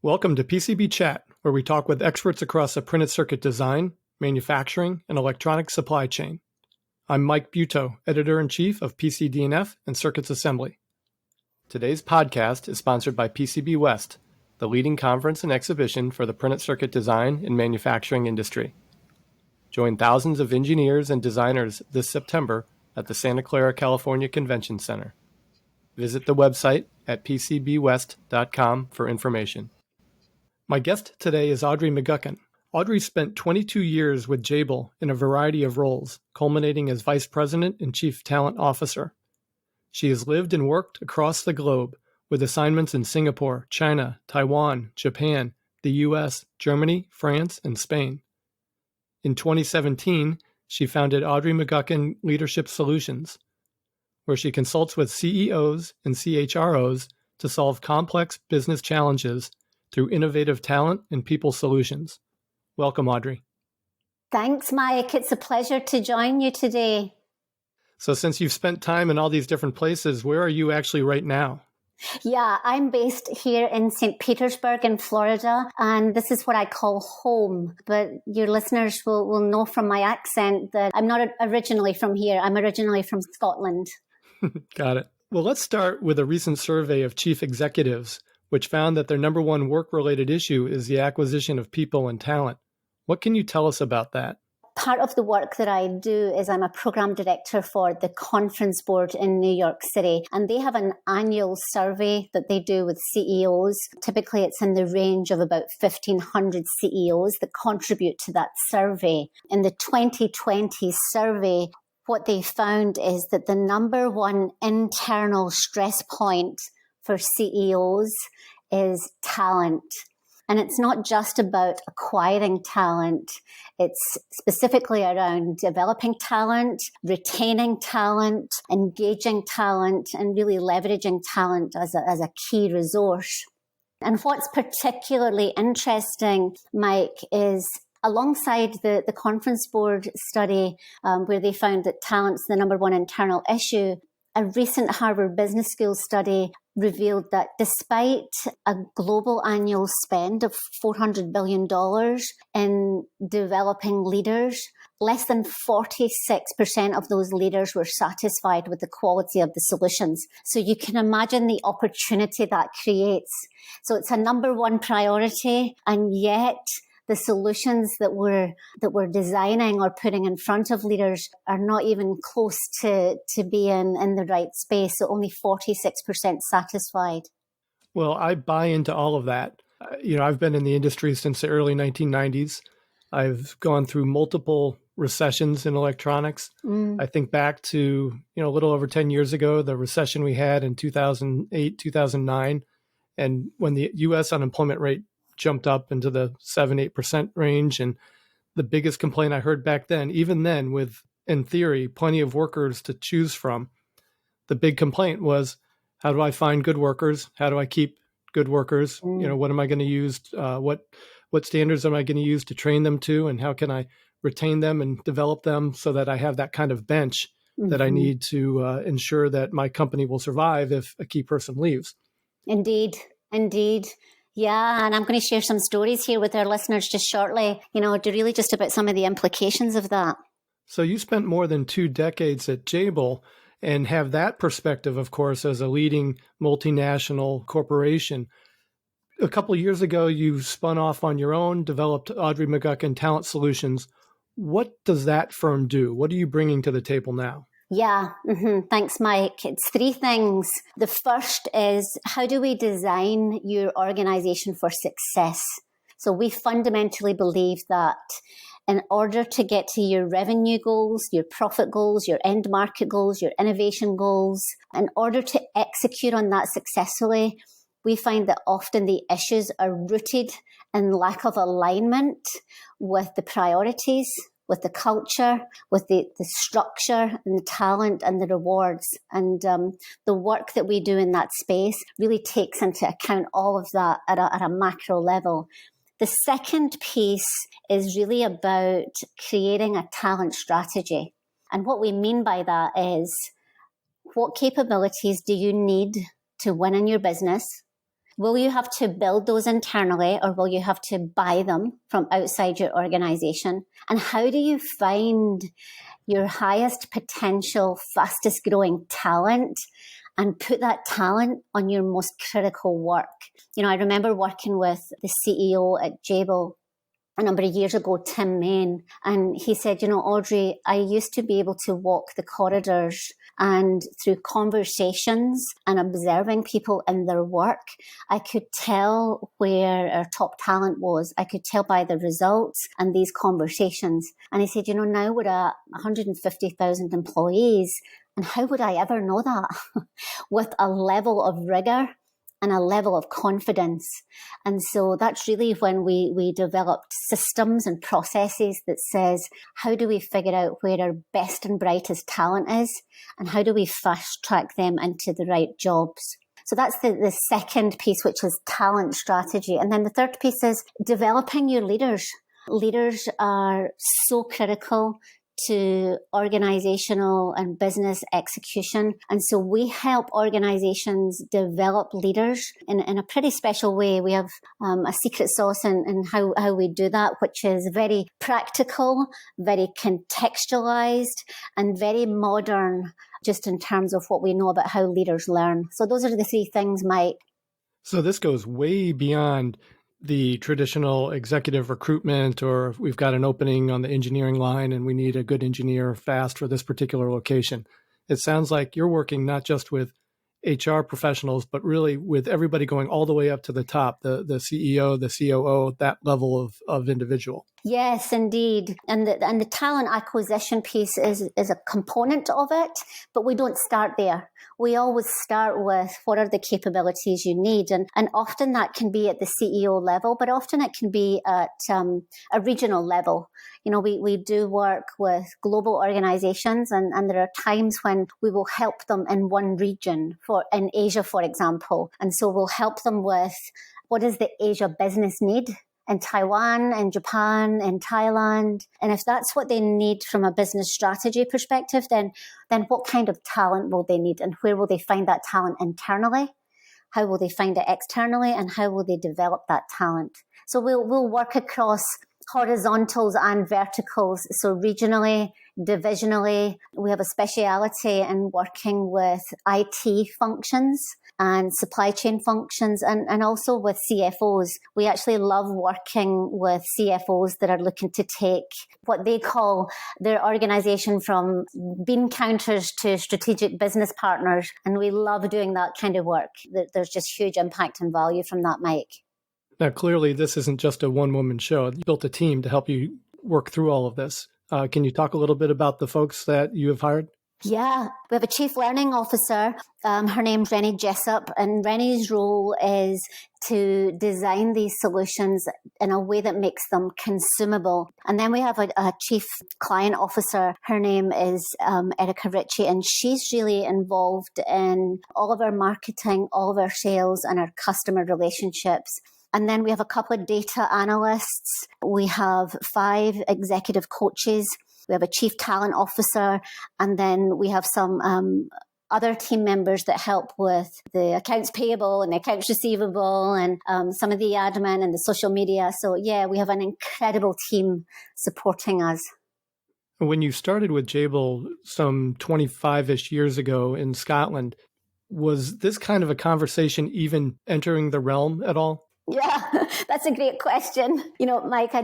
Welcome to PCB Chat, where we talk with experts across the printed circuit design, manufacturing, and electronic supply chain. I'm Mike Buetow, Editor-in-Chief of PCD&F and Circuits Assembly. Today's podcast is sponsored by PCB West, the leading conference and exhibition for the printed circuit design and manufacturing industry. Join thousands of engineers and designers this September at the Santa Clara, California Convention Center. Visit the website at pcbwest.com for information. My guest today is Audrey McGuckin. Audrey spent 22 years with Jabil in a variety of roles, culminating as Vice President and Chief Talent Officer. She has lived and worked across the globe with assignments in Singapore, China, Taiwan, Japan, the U.S., Germany, France, and Spain. In 2017, she founded Audrey McGuckin Leadership Solutions, where she consults with CEOs and CHROs to solve complex business challenges through innovative talent and people solutions. Welcome, Audrey. Thanks, Mike. It's a pleasure to join you today. So since you've spent time in all these different places, where are you actually right now? Yeah, I'm based here in St. Petersburg in Florida, and this is what I call home. But your listeners will know from my accent that I'm not originally from here. I'm originally from Scotland. Got it. Well, let's start with a recent survey of chief executives, which found that their number one work-related issue is the acquisition of people and talent. What can you tell us about that? Part of the work that I do is I'm a program director for the conference board in New York City, and they have an annual survey that they do with CEOs. Typically, it's in the range of about 1,500 CEOs that contribute to that survey. In the 2020 survey, what they found is that the number one internal stress point for CEOs is talent. And it's not just about acquiring talent. It's specifically around developing talent, retaining talent, engaging talent, and really leveraging talent as a key resource. And what's particularly interesting, Mike, is alongside the conference board study where they found that talent's the number one internal issue, a recent Harvard Business School study revealed that despite a global annual spend of $400 billion in developing leaders, less than 46% of those leaders were satisfied with the quality of the solutions. So you can imagine the opportunity that creates. So it's a number one priority, and yet the solutions that we're designing or putting in front of leaders are not even close to being in the right space. So only 46% satisfied. Well, I buy into all of that. I've been in the industry since the early 1990s. I've gone through multiple recessions in electronics. I think back to, a little over 10 years ago, the recession we had in 2008, 2009. And when the U.S. unemployment rate jumped up into the 7-8% range. And the biggest complaint I heard back then, even then with, in theory, plenty of workers to choose from, the big complaint was, how do I find good workers? How do I keep good workers? What am I going to use? What standards am I going to use to train them to? And how can I retain them and develop them so that I have that kind of bench that I need to ensure that my company will survive if a key person leaves? Indeed. Yeah, and I'm going to share some stories here with our listeners just shortly, to really just about some of the implications of that. So you spent more than 2 decades at Jabil and have that perspective, of course, as a leading multinational corporation. A couple of years ago, you spun off on your own, developed Audrey McGuckin Talent Solutions. What does that firm do? What are you bringing to the table now? Yeah. Thanks, Mike. It's 3 things. The first is, how do we design your organization for success? So we fundamentally believe that in order to get to your revenue goals, your profit goals, your end market goals, your innovation goals, in order to execute on that successfully, we find that often the issues are rooted in lack of alignment with the priorities, with the culture, with the structure and the talent and the rewards. And the work that we do in that space really takes into account all of that at a macro level. The second piece is really about creating a talent strategy. And what we mean by that is, what capabilities do you need to win in your business? Will you have to build those internally, or will you have to buy them from outside your organization? And how do you find your highest potential, fastest growing talent and put that talent on your most critical work? I remember working with the CEO at Jabil a number of years ago, Tim Main, and he said, Audrey, I used to be able to walk the corridors, and through conversations and observing people in their work, I could tell where our top talent was. I could tell by the results and these conversations. And he said, now we're at 150,000 employees, and how would I ever know that with a level of rigor and a level of confidence? And so that's really when we developed systems and processes that says, how do we figure out where our best and brightest talent is, and how do we fast track them into the right jobs? So that's the second piece, which is talent strategy. And then the third piece is developing your leaders. Leaders are so critical to organizational and business execution. And so we help organizations develop leaders in a pretty special way. We have a secret sauce in how we do that, which is very practical, very contextualized, and very modern, just in terms of what we know about how leaders learn. So those are the three things, Mike. So this goes way beyond the traditional executive recruitment, or we've got an opening on the engineering line and we need a good engineer fast for this particular location. It sounds like you're working not just with HR professionals, but really with everybody going all the way up to the top, the CEO, the COO, that level of individual. Yes, indeed. And the talent acquisition piece is a component of it, but we don't start there. We always start with what are the capabilities you need. And often that can be at the CEO level, but often it can be at a regional level. We do work with global organizations, and there are times when we will help them in one region, in Asia, for example. And so we'll help them with what does the Asia business need in Taiwan, in Japan, in Thailand. And if that's what they need from a business strategy perspective, then what kind of talent will they need, and where will they find that talent internally? How will they find it externally, and how will they develop that talent? So we'll work across horizontals and verticals. So regionally, divisionally, we have a speciality in working with IT functions and supply chain functions, and also with CFOs. We actually love working with CFOs that are looking to take what they call their organization from bean counters to strategic business partners. And we love doing that kind of work. There's just huge impact and value from that, Mike. Now, clearly, this isn't just a one-woman show. You built a team to help you work through all of this. Can you talk a little bit about the folks that you have hired? Yeah, we have a chief learning officer. Her name's Rennie Jessup, and Rennie's role is to design these solutions in a way that makes them consumable. And then we have a chief client officer. Her name is Erica Ritchie, and she's really involved in all of our marketing, all of our sales, and our customer relationships. And then we have a couple of data analysts. We have 5 executive coaches. We have a chief talent officer, and then we have some other team members that help with the accounts payable and the accounts receivable and some of the admin and the social media. So yeah, we have an incredible team supporting us. When you started with Jabil some 25-ish years ago in Scotland, was this kind of a conversation even entering the realm at all? Yeah, that's a great question. Mike, I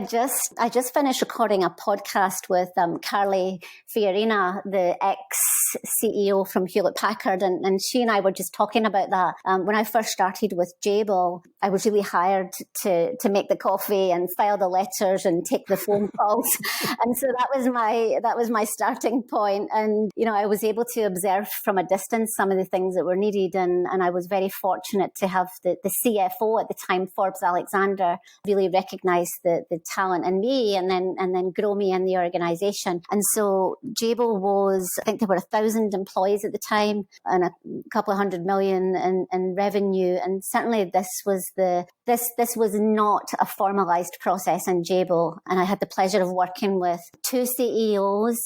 just finished recording a podcast with Carly Fiorina, the ex-CEO from Hewlett-Packard, and she and I were just talking about that. When I first started with Jabil, I was really hired to make the coffee and file the letters and take the phone calls, and so that was my starting point. And I was able to observe from a distance some of the things that were needed, and I was very fortunate to have the CFO at the time, Forbes Alexander, really recognize the talent in me and then grow me in the organization. And so Jabil was, I think there were 1,000 employees at the time and a couple of $100 million in revenue. And certainly this was not a formalized process in Jabil. And I had the pleasure of working with 2 CEOs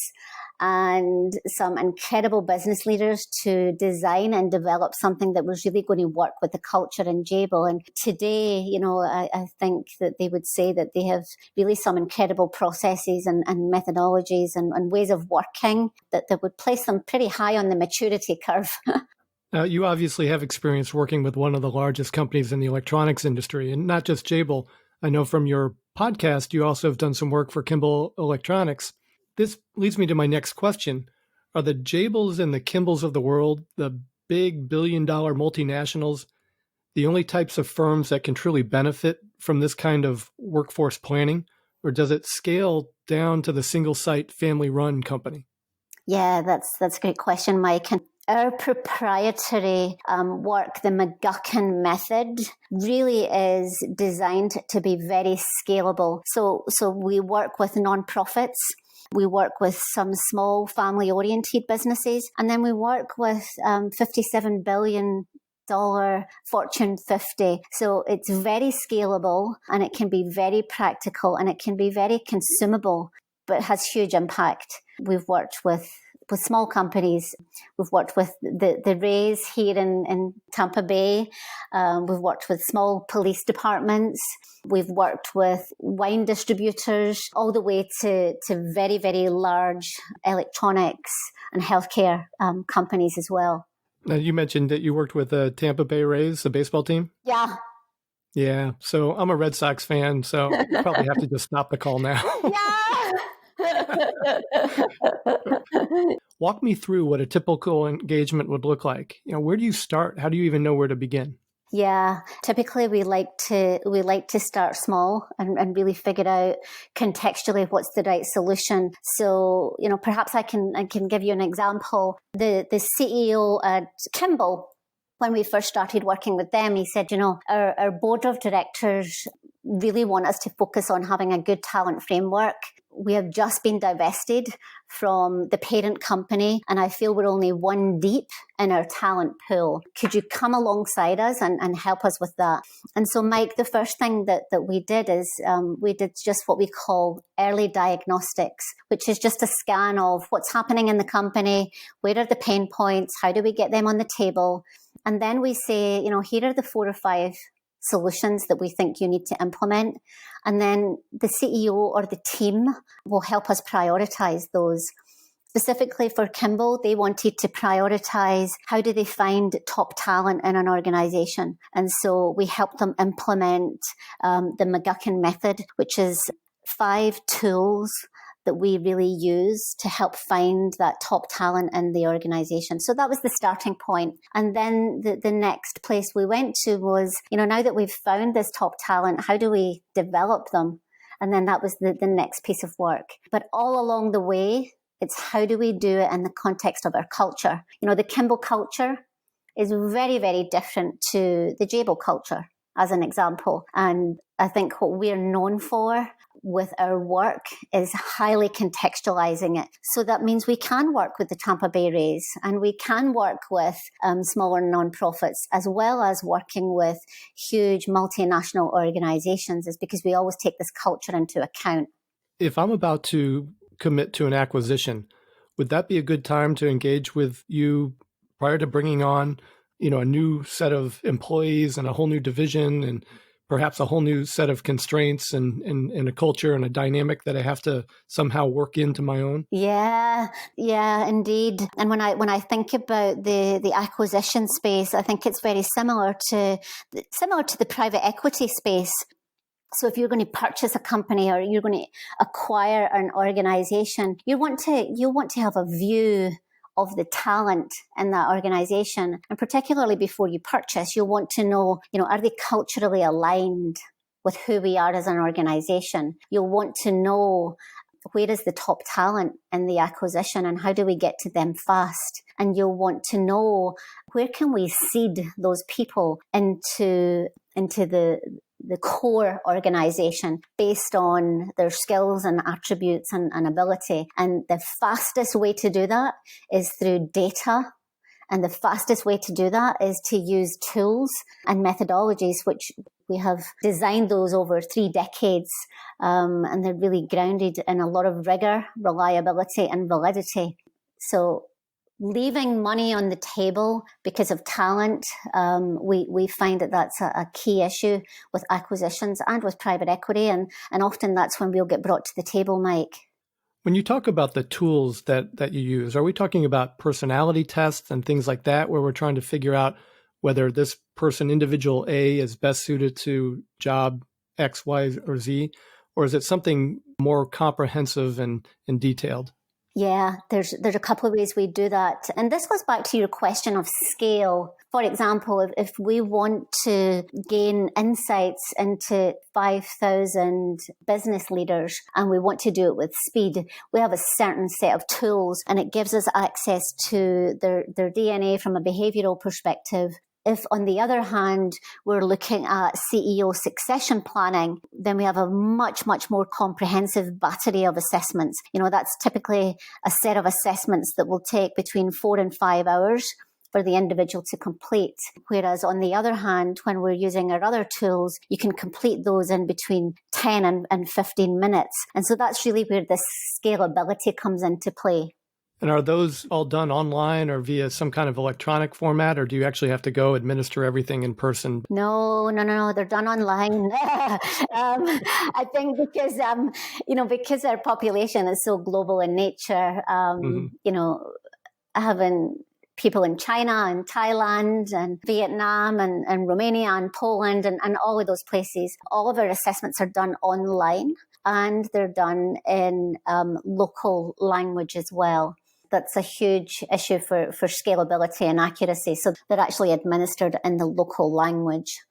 and some incredible business leaders to design and develop something that was really going to work with the culture in Jabil. And today, I think that they would say that they have really some incredible processes and methodologies and ways of working that would place them pretty high on the maturity curve. Now, you obviously have experience working with one of the largest companies in the electronics industry, and not just Jabil. I know from your podcast, you also have done some work for Kimball Electronics. This leads me to my next question. Are the Jabils and the Kimballs of the world, the big billion-dollar multinationals, the only types of firms that can truly benefit from this kind of workforce planning? Or does it scale down to the single-site family-run company? Yeah, that's a great question, Mike. And our proprietary work, the McGuckin method, really is designed to be very scalable. So we work with nonprofits. We work with some small family-oriented businesses, and then we work with $57 billion Fortune 50. So it's very scalable, and it can be very practical, and it can be very consumable, but has huge impact. We've worked with small companies. We've worked with the Rays here in Tampa Bay. We've worked with small police departments. We've worked with wine distributors, all the way to very, very large electronics and healthcare companies as well. Now, you mentioned that you worked with the Tampa Bay Rays, the baseball team? Yeah. Yeah. So I'm a Red Sox fan, so you probably have to just stop the call now. Yeah. Walk me through what a typical engagement would look like. Where do you start? How do you even know where to begin? Yeah, typically we like to start small and really figure out contextually what's the right solution. So, perhaps I can give you an example. The CEO at Kimball, when we first started working with them, he said, our board of directors really want us to focus on having a good talent framework. We have just been divested from the parent company, and I feel we're only one deep in our talent pool. Could you come alongside us and help us with that? And so, Mike, the first thing that we did is we did just what we call early diagnostics, which is just a scan of what's happening in the company, where are the pain points, how do we get them on the table? And then we say, here are the 4 or 5 solutions that we think you need to implement. And then the CEO or the team will help us prioritize those. Specifically for Kimball, they wanted to prioritize how do they find top talent in an organization. And so we helped them implement the McGuckin method, which is 5 tools that we really use to help find that top talent in the organization. So that was the starting point. And then the next place we went to was, now that we've found this top talent, how do we develop them? And then that was the next piece of work. But all along the way, it's how do we do it in the context of our culture? The Kimball culture is very, very different to the Jabil culture, as an example. And I think what we're known for with our work is highly contextualizing it. So that means we can work with the Tampa Bay Rays, and we can work with smaller nonprofits, as well as working with huge multinational organizations, is because we always take this culture into account. If I'm about to commit to an acquisition, would that be a good time to engage with you prior to bringing on, a new set of employees and a whole new division and perhaps a whole new set of constraints and a culture and a dynamic that I have to somehow work into my own? Yeah, indeed. And when I think about the acquisition space, I think it's very similar to the private equity space. So if you're going to purchase a company or you're going to acquire an organization, you want to have a view of the talent in that organization. And particularly before you purchase, you'll want to know, are they culturally aligned with who we are as an organization? You'll want to know where is the top talent in the acquisition and how do we get to them fast? And you'll want to know where can we seed those people into the core organization based on their skills and attributes and ability. And the fastest way to do that is through data. And the fastest way to do that is to use tools and methodologies which We have designed those over 3 decades, and they're really grounded in a lot of rigor, reliability, and validity. So leaving money on the table because of talent, we find that that's a key issue with acquisitions and with private equity. And often that's when we'll get brought to the table, Mike. When you talk about the tools that you use, are we talking about personality tests and things like that, where we're trying to figure out whether this person, individual A, is best suited to job X, Y, or Z? Or is it something more comprehensive and detailed? Yeah, there's a couple of ways we do that. And this goes back to your question of scale. For example, if we want to gain insights into 5,000 business leaders and we want to do it with speed, we have a certain set of tools, and it gives us access to their DNA from a behavioral perspective. If, on the other hand, we're looking at CEO succession planning, then we have a much, much more comprehensive battery of assessments. That's typically a set of assessments that will take between 4 and 5 hours for the individual to complete. Whereas on the other hand, when we're using our other tools, you can complete those in between 10 and 15 minutes. And so that's really where this scalability comes into play. And are those all done online or via some kind of electronic format, or do you actually have to go administer everything in person? No, they're done online. I think because our population is so global in nature, having people in China and Thailand and Vietnam and Romania and Poland and all of those places, all of our assessments are done online, and they're done in local language as well. That's a huge issue for scalability and accuracy. So they're actually administered in the local language.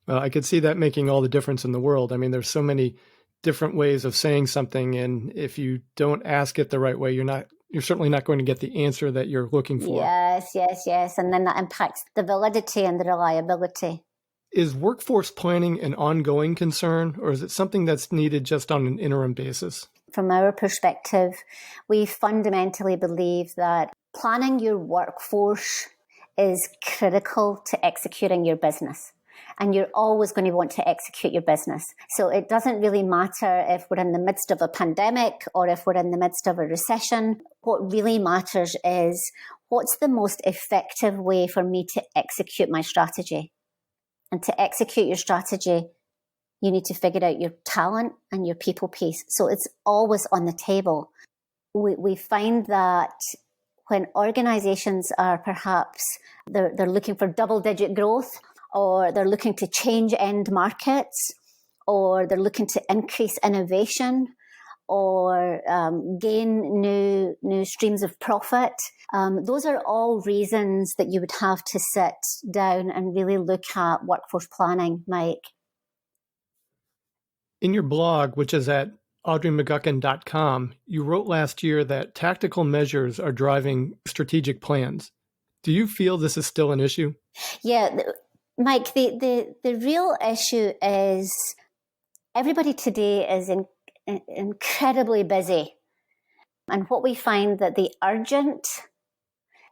Well, I could see that making all the difference in the world. I mean, there's so many different ways of saying something, and if you don't ask it the right way, you're certainly not going to get the answer that you're looking for. Yes. And then that impacts the validity and the reliability. Is workforce planning an ongoing concern, or is it something that's needed just on an interim basis? From our perspective, we fundamentally believe that planning your workforce is critical to executing your business. And you're always going to want to execute your business. So it doesn't really matter if we're in the midst of a pandemic or if we're in the midst of a recession. What really matters is, what's the most effective way for me to execute my strategy? And to execute your strategy, you need to figure out your talent and your people piece. So it's always on the table. We find that when organizations are perhaps, they're looking for double-digit growth, or they're looking to change end markets, or they're looking to increase innovation, or gain new streams of profit. Those are all reasons that you would have to sit down and really look at workforce planning, Mike. In your blog, which is at audreymcguckin.com, you wrote last year that tactical measures are driving strategic plans. Do you feel this is still an issue? Yeah, Mike, the real issue is everybody today is incredibly busy. And what we find that the urgent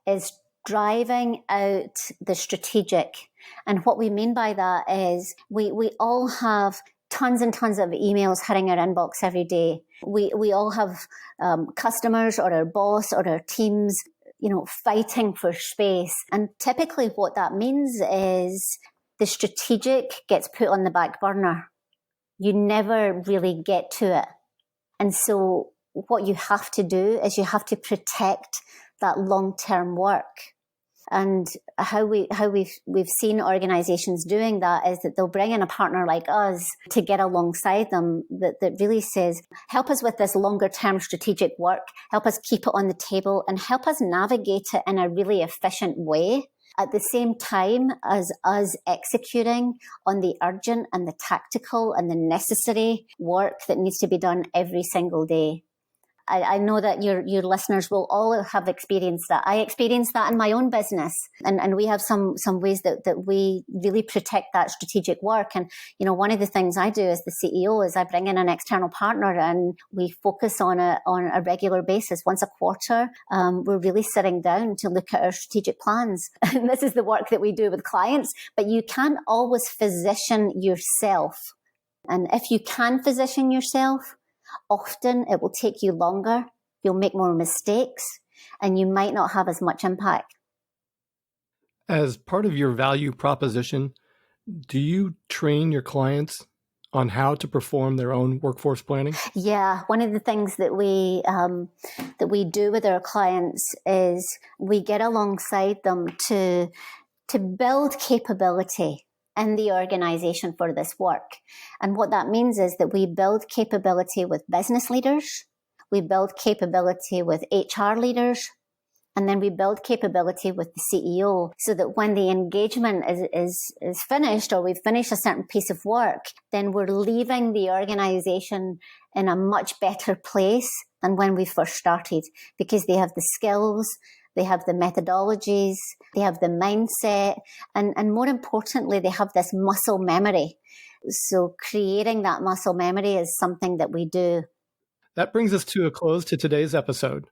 is driving out the strategic. And what we mean by that is we all have tons and tons of emails hitting our inbox every day. We all have customers or our boss or our teams, fighting for space. And typically what that means is the strategic gets put on the back burner. You never really get to it. And so what you have to do is you have to protect that long-term work. And how we've seen organizations doing that is that they'll bring in a partner like us to get alongside them that really says, help us with this longer term strategic work, help us keep it on the table, and help us navigate it in a really efficient way, at the same time as us executing on the urgent and the tactical and the necessary work that needs to be done every single day. I know that your listeners will all have experienced that. I experienced that in my own business. And we have some ways that we really protect that strategic work. And, one of the things I do as the CEO is I bring in an external partner and we focus on a regular basis. Once a quarter, we're really sitting down to look at our strategic plans. And this is the work that we do with clients, but you can't always physician yourself. And if you can physician yourself, often it will take you longer, you'll make more mistakes, and you might not have as much impact. As part of your value proposition, do you train your clients on how to perform their own workforce planning? Yeah, one of the things that we do with our clients is we get alongside them to build capability in the organization for this work. And what that means is that we build capability with business leaders, we build capability with HR leaders, and then we build capability with the CEO so that when the engagement is finished or we've finished a certain piece of work, then we're leaving the organization in a much better place than when we first started, because they have the skills, they have the methodologies, they have the mindset, and more importantly, they have this muscle memory. So creating that muscle memory is something that we do. That brings us to a close to today's episode.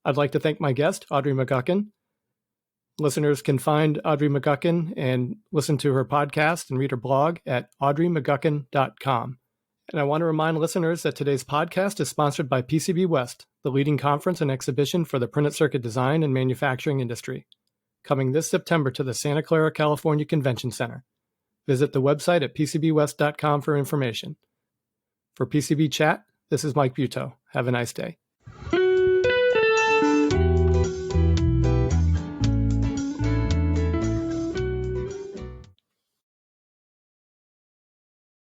I'd like to thank my guest, Audrey McGuckin. Listeners can find Audrey McGuckin and listen to her podcast and read her blog at audreymcguckin.com. And I want to remind listeners that today's podcast is sponsored by PCB West, the leading conference and exhibition for the printed circuit design and manufacturing industry, coming this September to the Santa Clara, California Convention Center. Visit the website at pcbwest.com for information. For PCB Chat, this is Mike Buetow. Have a nice day.